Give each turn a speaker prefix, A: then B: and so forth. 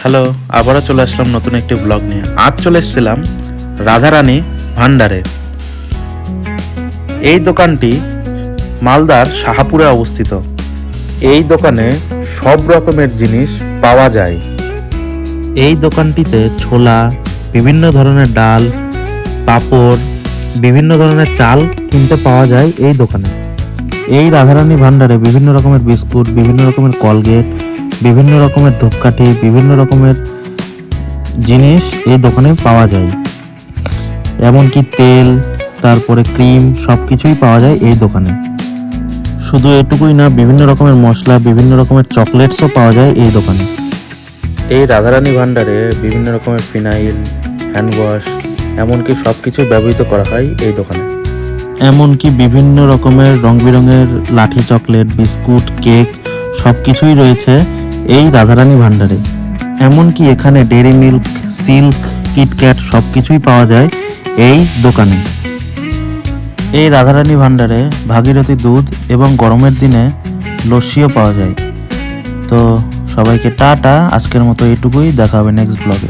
A: Hello, আবারও চলে আসলাম নতুন একটি ব্লগ নিয়ে। আজ চলে এসেছিলাম রাধারানী ভান্ডারে। এই দোকানটি মালদার শাহাপুরে অবস্থিত। এই দোকানে সব রকমের জিনিস পাওয়া যায়। এই দোকানটিতে ছোলা, বিভিন্ন ধরনের ডাল, পাঁপড়, বিভিন্ন ধরনের চাল কিনতে পাওয়া যায় এই দোকানে। এই রাধারানী ভান্ডারে বিভিন্ন রকমের বিস্কুট, বিভিন্ন রকমের কলগেট, বিভিন্ন রকমের ধূপকাঠি, বিভিন্ন রকমের জিনিস এই দোকানে পাওয়া যায়। এমনকি তেল, তারপরে ক্রিম, সব কিছুই পাওয়া যায় এই দোকানে। শুধু এটুকুই না, বিভিন্ন রকমের মশলা, বিভিন্ন রকমের চকলেটসও পাওয়া যায় এই দোকানে। এই রাধারানী ভান্ডারে বিভিন্ন রকমের ফিনাইল, হ্যান্ড ওয়াশ, এমনকি সব কিছু ব্যবহৃত করা হয় এই দোকানে। এমনকি বিভিন্ন রকমের রং বেরঙের লাঠি চকলেট, বিস্কুট, কেক সব কিছুই রয়েছে এই রাধারানী ভান্ডারে। এমনকি এখানে ডেইরি মিল্ক, সিল্ক, কিটক্যাট সব কিছুই পাওয়া যায় এই দোকানে। এই রাধারানী ভান্ডারে ভাগীরথী দুধ এবং গরমের দিনে লস্যিও পাওয়া যায়। তো সবাইকে টাটা, আজকের মতো এইটুকুই, দেখা হবে নেক্সট ব্লগে।